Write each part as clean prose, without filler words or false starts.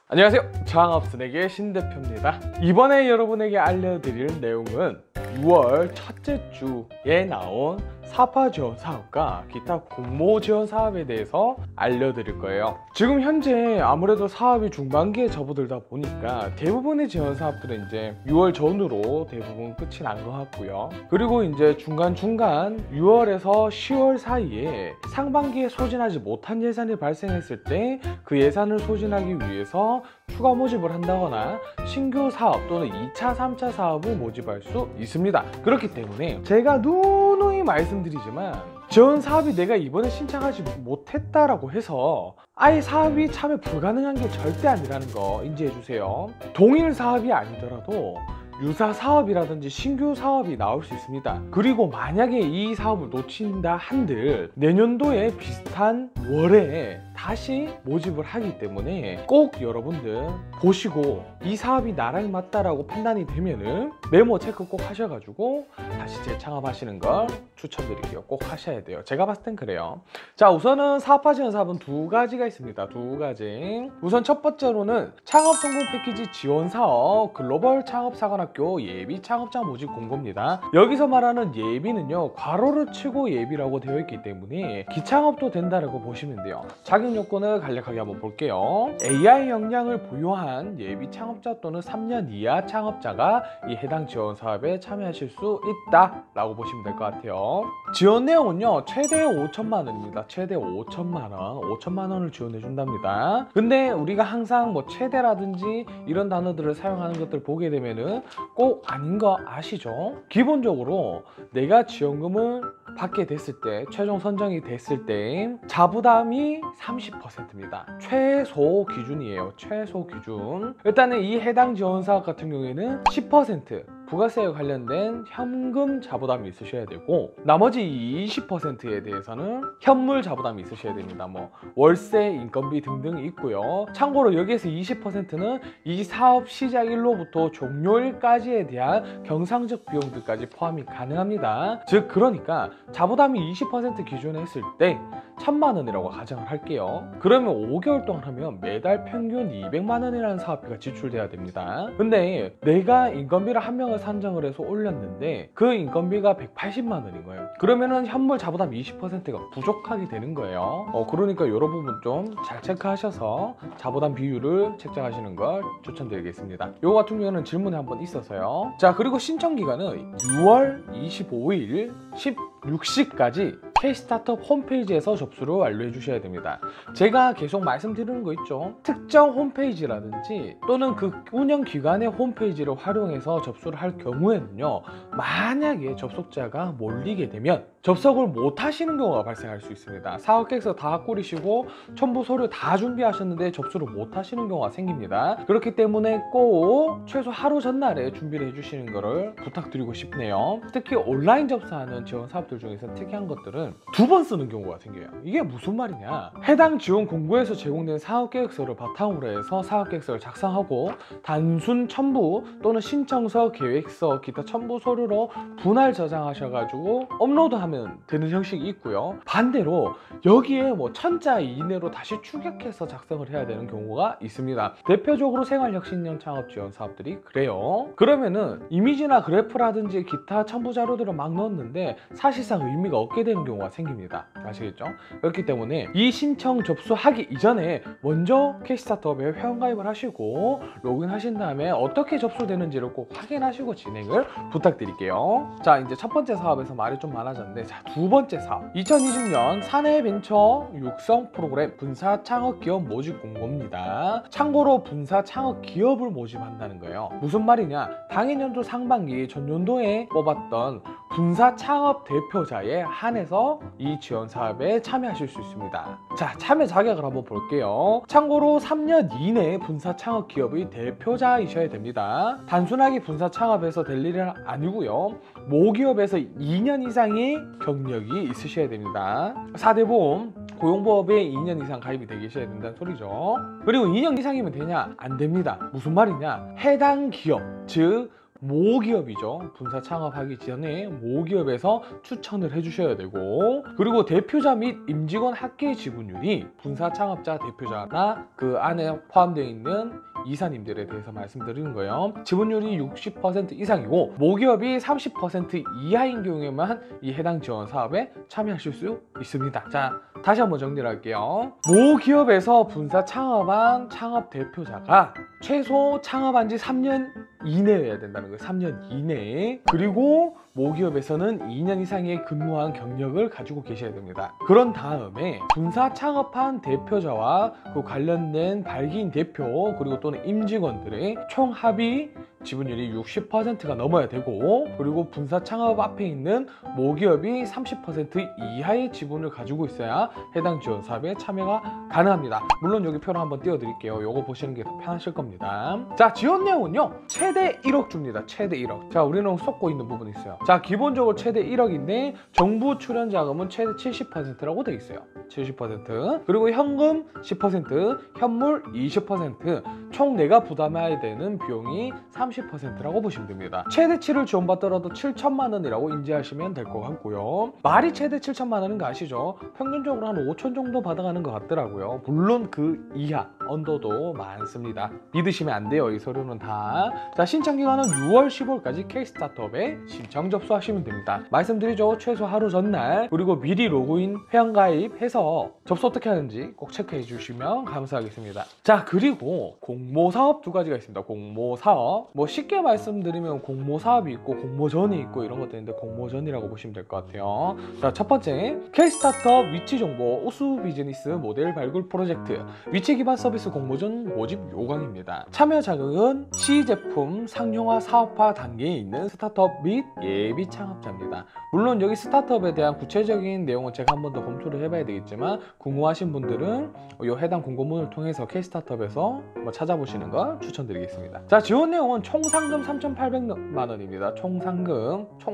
안녕하세요, 창업순에게 신대표입니다. 이번에 여러분에게 알려드릴 내용은 6월 첫째 주에 나온 사파 지원 사업과 기타 공모 지원 사업에 대해서 알려드릴 거예요. 지금 현재 아무래도 사업이 중반기에 접어들다 보니까 대부분의 지원 사업들은 이제 6월 전후로 대부분 끝이 난 것 같고요. 그리고 이제 중간중간 6월에서 10월 사이에 상반기에 소진하지 못한 예산이 발생했을 때 그 예산을 소진하기 위해서 추가 모집을 한다거나 신규 사업 또는 2차, 3차 사업을 모집할 수 있습니다. 그렇기 때문에 제가 누누이 말씀드리지만 지원 사업이 내가 이번에 신청하지 못했다라고 해서 아예 사업이 참여 불가능한 게 절대 아니라는 거 인지해 주세요. 동일 사업이 아니더라도 유사 사업이라든지 신규 사업이 나올 수 있습니다. 그리고 만약에 이 사업을 놓친다 한들 내년도에 비슷한 월에 다시 모집을 하기 때문에 꼭 여러분들 보시고 이 사업이 나랑 맞다라고 판단이 되면은 메모 체크 꼭 하셔가지고 다시 재창업하시는 걸 추천드릴게요. 꼭 하셔야 돼요. 제가 봤을 땐 그래요. 자, 우선은 사업화 지원 사업은 두 가지가 있습니다. 두 가지. 우선 첫 번째로는 창업 성공 패키지 지원 사업 글로벌 창업 사관학교 예비 창업자 모집 공고입니다. 여기서 말하는 예비는요, 괄호를 치고 예비라고 되어 있기 때문에 기창업도 된다라고 보시면 돼요. 자격 요건을 간략하게 한번 볼게요. AI 역량을 보유한 예비 창업자 또는 3년 이하 창업자가 이 해당 지원 사업에 참여하실 수 있다 라고 보시면 될 것 같아요. 지원 내용은요, 최대 5천만 원입니다. 최대 5천만 원, 5천만 원을 지원해 준답니다. 근데 우리가 항상 뭐 최대라든지 이런 단어들을 사용하는 것들 보게 되면은 꼭 아닌 거 아시죠? 기본적으로 내가 지원금을 받게 됐을 때, 최종 선정이 됐을 때 자부담이 30%입니다. 최소 기준이에요. 최소 기준. 일단은 이 해당 지원 사업 같은 경우에는 10% 부가세와 관련된 현금 자부담이 있으셔야 되고, 나머지 20%에 대해서는 현물 자부담이 있으셔야 됩니다. 뭐 월세, 인건비 등등이 있고요. 참고로 여기에서 20%는 이 사업 시작일로부터 종료일까지에 대한 경상적 비용들까지 포함이 가능합니다. 즉 그러니까 자부담이 20% 기준에 했을 때 1,000만 원이라고 가정을 할게요. 그러면 5개월 동안 하면 매달 평균 200만 원이라는 사업비가 지출돼야 됩니다. 근데 내가 인건비를 한 명을 산정을 해서 올렸는데 그 인건비가 180만 원인 거예요. 그러면은 현물 자부담 20%가 부족하게 되는 거예요. 그러니까 이런 부분 좀 잘 체크하셔서 자부담 비율을 책정하시는 걸 추천드리겠습니다. 이거 같은 경우는 질문이 한번 있어서요. 자, 그리고 신청 기간은 6월 25일 16시까지 K-스타트업 홈페이지에서 접수를 완료해 주셔야 됩니다. 제가 계속 말씀드리는 거 있죠. 특정 홈페이지라든지 또는 그 운영기관의 홈페이지를 활용해서 접수를 할 경우에는요, 만약에 접속자가 몰리게 되면 접속을 못 하시는 경우가 발생할 수 있습니다. 사업계획서 다 꾸리시고 첨부 서류 다 준비하셨는데 접수를 못 하시는 경우가 생깁니다. 그렇기 때문에 꼭 최소 하루 전날에 준비를 해주시는 것을 부탁드리고 싶네요. 특히 온라인 접수하는 지원 사업들 중에서 특이한 것들은 두 번 쓰는 경우가 생겨요. 이게 무슨 말이냐, 해당 지원 공고에서 제공된 사업계획서를 바탕으로 해서 사업계획서를 작성하고 단순 첨부 또는 신청서, 계획서, 기타 첨부 서류로 분할 저장하셔가지고 업로드하면 되는 형식이 있고요. 반대로 여기에 뭐 1000자 이내로 다시 추격해서 작성을 해야 되는 경우가 있습니다. 대표적으로 생활혁신형 창업 지원 사업들이 그래요. 그러면은 이미지나 그래프라든지 기타 첨부 자료들을 막 넣었는데 사실상 의미가 없게 되는 경우가 생깁니다. 아시겠죠? 그렇기 때문에 이 신청 접수하기 이전에 먼저 K-스타트업에 회원가입을 하시고 로그인 하신 다음에 어떻게 접수되는지를 꼭 확인하시고 진행을 부탁드릴게요. 자, 이제 첫 번째 사업에서 말이 좀 많아졌는데, 자, 두 번째 사업 2020년 사내벤처 육성 프로그램 분사 창업 기업 모집 공고입니다. 참고로 분사 창업 기업을 모집한다는 거예요. 무슨 말이냐, 당해년도 상반기 전년도에 뽑았던 분사 창업 대표자에 한해서 이 지원 사업에 참여하실 수 있습니다. 자, 참여 자격을 한번 볼게요. 참고로 3년 이내 분사 창업 기업의 대표자이셔야 됩니다. 단순하게 분사 창업에서 될 일은 아니고요. 모기업에서 2년 이상의 경력이 있으셔야 됩니다. 4대 보험, 고용보험에 2년 이상 가입이 되어 계셔야 된다는 소리죠. 그리고 2년 이상이면 되냐? 안 됩니다. 무슨 말이냐? 해당 기업, 즉 모기업이죠. 분사 창업하기 전에 모기업에서 추천을 해주셔야 되고, 그리고 대표자 및 임직원 합계 지분율이 분사 창업자 대표자나 그 안에 포함되어 있는 이사님들에 대해서 말씀드리는 거예요. 지분율이 60% 이상이고 모기업이 30% 이하인 경우에만 이 해당 지원 사업에 참여하실 수 있습니다. 자, 다시 한번 정리를 할게요. 모기업에서 분사 창업한 창업 대표자가 최소 창업한 지 3년 이내여야 된다는 거예요. 3년 이내에. 그리고 모기업에서는 2년 이상의 근무한 경력을 가지고 계셔야 됩니다. 그런 다음에 분사 창업한 대표자와 그 관련된 발기인 대표 그리고 또는 임직원들의 총 합의 지분율이 60%가 넘어야 되고, 그리고 분사 창업 앞에 있는 모기업이 30% 이하의 지분을 가지고 있어야 해당 지원 사업에 참여가 가능합니다. 물론 여기 표를 한번 띄워드릴게요. 요거 보시는 게 더 편하실 겁니다. 자, 지원 내용은요, 최대 1억 줍니다. 최대 1억. 자, 우리는 쏟고 있는 부분이 있어요. 자, 기본적으로 최대 1억인데 정부 출연 자금은 최대 70%라고 되어 있어요. 70%. 그리고 현금 10%, 현물 20%, 총 내가 부담해야 되는 비용이 30%라고 보시면 됩니다. 최대치를 지원받더라도 7천만 원이라고 인지하시면 될 것 같고요. 말이 최대 7천만 원인 거 아시죠? 평균적으로 한 5천 정도 받아가는 것 같더라고요. 물론 그 이하 언더도 많습니다. 믿으시면 안 돼요. 이 서류는 다. 자, 신청 기간은 6월 15일까지 K-스타트업에 신청 접수하시면 됩니다. 말씀드리죠. 최소 하루 전날, 그리고 미리 로그인 회원가입해서 접수 어떻게 하는지 꼭 체크해 주시면 감사하겠습니다. 자, 그리고 공모사업 두 가지가 있습니다. 공모사업, 뭐 쉽게 말씀드리면 공모사업이 있고 공모전이 있고 이런 것도 있는데 공모전이라고 보시면 될 것 같아요. 자, 첫 번째, K-스타트업 위치정보 우수 비즈니스 모델 발굴 프로젝트 위치 기반 서비스 공모전 모집 요강입니다. 참여 자격은 시제품 상용화 사업화 단계에 있는 스타트업 및 예비 창업자입니다. 물론 여기 스타트업에 대한 구체적인 내용은 제가 한 번 더 검토를 해봐야 되겠지만, 궁금하신 분들은 이 해당 공고문을 통해서 K-스타트업에서 찾아보시는 걸 추천드리겠습니다. 자, 지원 내용은 총 상금 3,800만 원입니다. 총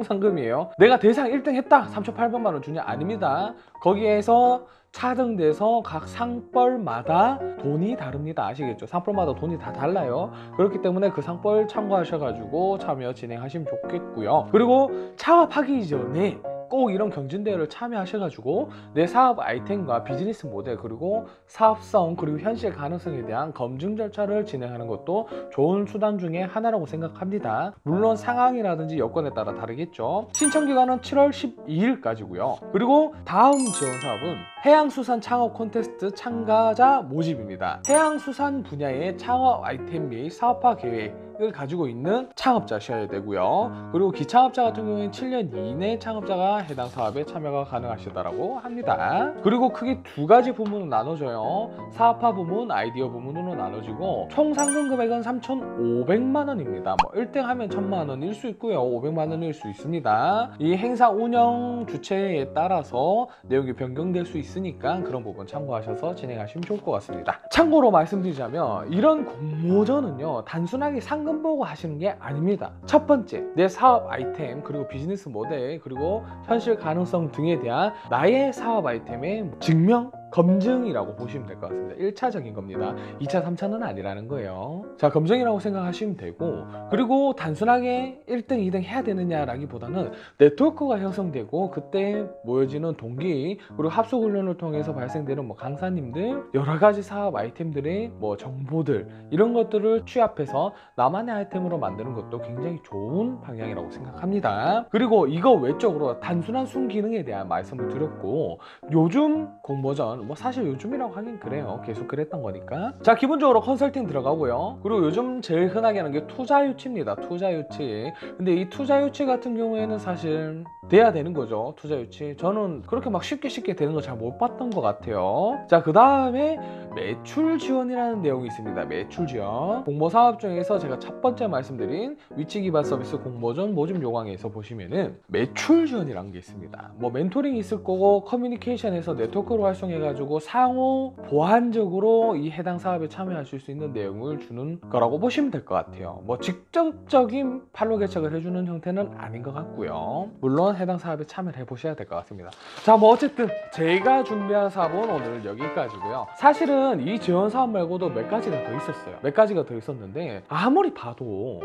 상금이에요. 내가 대상 1등 했다 3,800만 원 주냐? 아닙니다. 거기에서 차등돼서 각 상벌마다 돈이 다릅니다. 아시겠죠? 상벌마다 돈이 다 달라요. 그렇기 때문에 그 상벌 참고하셔가지고 참여 진행하시면 좋겠고요. 그리고 창업하기 전에 꼭 이런 경진대회를 참여하셔가지고 내 사업 아이템과 비즈니스 모델 그리고 사업성 그리고 현실 가능성에 대한 검증 절차를 진행하는 것도 좋은 수단 중에 하나라고 생각합니다. 물론 상황이라든지 여건에 따라 다르겠죠. 신청 기간은 7월 12일까지고요. 그리고 다음 지원 사업은 해양수산 창업 콘테스트 참가자 모집입니다. 해양수산 분야의 창업 아이템 및 사업화 계획을 가지고 있는 창업자셔야 되고요. 그리고 기창업자 같은 경우에는 7년 이내 창업자가 해당 사업에 참여가 가능하시다라고 합니다. 그리고 크게 두 가지 부문으로 나눠져요. 사업화 부문, 아이디어 부문으로 나눠지고 총 상금 금액은 3,500만 원입니다. 뭐 1등 하면 1,000만 원일 수 있고요. 500만 원일 수 있습니다. 이 행사 운영 주체에 따라서 내용이 변경될 수 있으니까 그런 부분 참고하셔서 진행하시면 좋을 것 같습니다. 참고로 말씀드리자면 이런 공모전은요, 단순하게 상금 보고 하시는 게 아닙니다. 첫 번째, 내 사업 아이템 그리고 비즈니스 모델 그리고 현실 가능성 등에 대한 나의 사업 아이템의 증명 검증이라고 보시면 될 것 같습니다. 1차적인 겁니다. 2차, 3차는 아니라는 거예요. 자, 검증이라고 생각하시면 되고, 그리고 단순하게 1등, 2등 해야 되느냐라기보다는 네트워크가 형성되고 그때 모여지는 동기 그리고 합숙훈련을 통해서 발생되는 강사님들 여러 가지 사업 아이템들의 정보들 이런 것들을 취합해서 나만의 아이템으로 만드는 것도 굉장히 좋은 방향이라고 생각합니다. 그리고 이거 외적으로 단순한 순기능에 대한 말씀을 드렸고, 요즘 공모전 사실 요즘이라고 하긴 그래요. 계속 그랬던 거니까. 자, 기본적으로 컨설팅 들어가고요. 그리고 요즘 제일 흔하게 하는 게 투자 유치입니다. 투자 유치. 근데 이 투자 유치 같은 경우에는 사실 돼야 되는 거죠. 투자 유치. 저는 그렇게 막 쉽게 되는 거 잘 못 봤던 것 같아요. 자, 그 다음에 매출 지원이라는 내용이 있습니다. 매출 지원. 공모 사업 중에서 제가 첫 번째 말씀드린 위치 기반 서비스 공모전 모집 요강에서 보시면은 매출 지원이라는 게 있습니다. 멘토링이 있을 거고 커뮤니케이션에서 네트워크로 활성해가 해가지고 상호 보완적으로 이 해당 사업에 참여하실 수 있는 내용을 주는 거라고 보시면 될 것 같아요. 뭐 직접적인 판로 개척을 해주는 형태는 아닌 것 같고요. 물론 해당 사업에 참여를 해보셔야 될 것 같습니다. 자, 뭐 어쨌든 제가 준비한 사업은 오늘 여기까지고요. 사실은 이 지원 사업 말고도 몇 가지가 더 있었어요. 몇 가지가 더 있었는데 아무리 봐도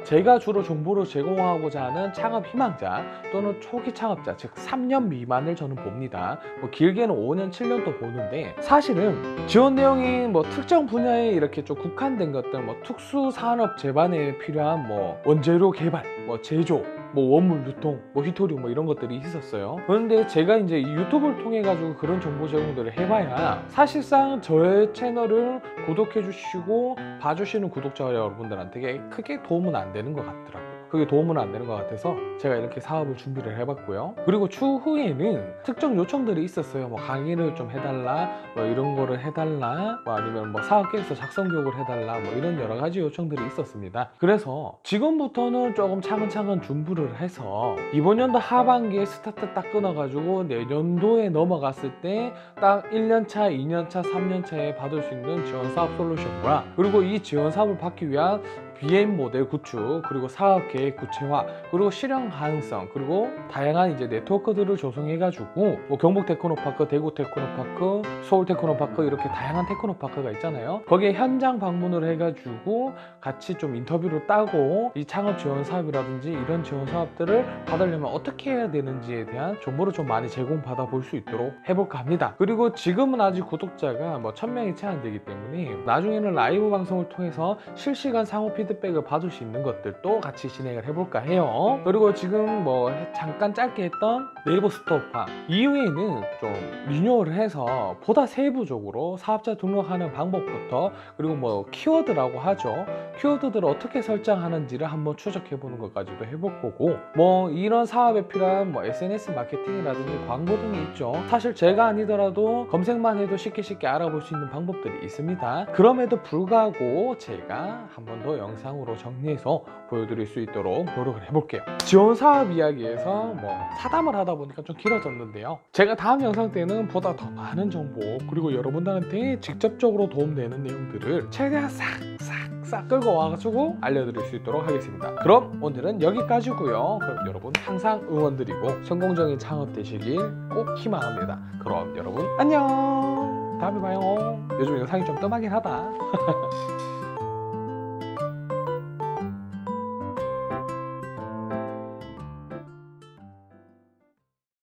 제가 주로 정보를 제공하고자 하는 창업 희망자 또는 초기 창업자, 즉 3년 미만을 저는 봅니다. 뭐 길게는 5년, 7년도 보는데, 사실은 지원 내용이 뭐 특정 분야에 이렇게 좀 국한된 것들, 뭐 특수 산업 제반에 필요한 뭐 원재료 개발, 뭐 제조, 뭐 원물 유통, 뭐 히토류 뭐 이런 것들이 있었어요. 그런데 제가 이제 유튜브를 통해 가지고 그런 정보 제공들을 해봐야 사실상 저의 채널을 구독해 주시고 봐주시는 구독자 여러분들한테 크게 도움은 안 되는 것 같더라고요. 그게 도움은 안 되는 것 같아서 제가 이렇게 사업을 준비를 해봤고요. 그리고 추후에는 특정 요청들이 있었어요. 뭐 강의를 좀 해달라, 뭐 이런 거를 해달라, 뭐 아니면 뭐 사업 계획서 작성 교육을 해달라, 뭐 이런 여러 가지 요청들이 있었습니다. 그래서 지금부터는 조금 차근차근 준비를 해서 이번 연도 하반기에 스타트 딱 끊어가지고 내년도에 넘어갔을 때 딱 1년차, 2년차, 3년차에 받을 수 있는 지원 사업 솔루션과, 그리고 이 지원 사업을 받기 위한 BM 모델 구축, 그리고 사업 계획 구체화, 그리고 실현 가능성, 그리고 다양한 이제 네트워크들을 조성해가지고 뭐 경북 테크노파크, 대구 테크노파크, 서울 테크노파크 이렇게 다양한 테크노파크가 있잖아요. 거기에 현장 방문을 해가지고 같이 좀 인터뷰를 따고 이 창업 지원 사업이라든지 이런 지원 사업들을 받으려면 어떻게 해야 되는지에 대한 정보를 좀 많이 제공받아 볼 수 있도록 해볼까 합니다. 그리고 지금은 아직 구독자가 뭐 1000명이 채 안 되기 때문에 나중에는 라이브 방송을 통해서 실시간 상호 피드백을 받을 수 있는 것들도 같이 진행을 해볼까 해요. 그리고 지금 뭐 잠깐 짧게 했던 네이버 스토어파 이후에는 좀 리뉴얼을 해서 보다 세부적으로 사업자 등록하는 방법부터, 그리고 뭐 키워드라고 하죠. 키워드들을 어떻게 설정하는지를 한번 추적해보는 것까지도 해볼 거고, 뭐 이런 사업에 필요한 뭐 SNS 마케팅이라든지 광고 등이 있죠. 사실 제가 아니더라도 검색만 해도 쉽게 알아볼 수 있는 방법들이 있습니다. 그럼에도 불구하고 제가 한 번 더 영상으로 정리해서 보여드릴 수 있도록 노력을 해볼게요. 지원 사업 이야기에서 뭐 사담을 하다 보니까 좀 길어졌는데요. 제가 다음 영상 때는 보다 더 많은 정보, 그리고 여러분들한테 직접적으로 도움되는 내용들을 최대한 싹 끌고 와가지고 알려드릴 수 있도록 하겠습니다. 그럼 오늘은 여기까지고요. 그럼 여러분 항상 응원드리고 성공적인 창업 되시길 꼭 희망합니다. 그럼 여러분 안녕. 다음에 봐요. 요즘 영상이 좀 뜸하긴 하다.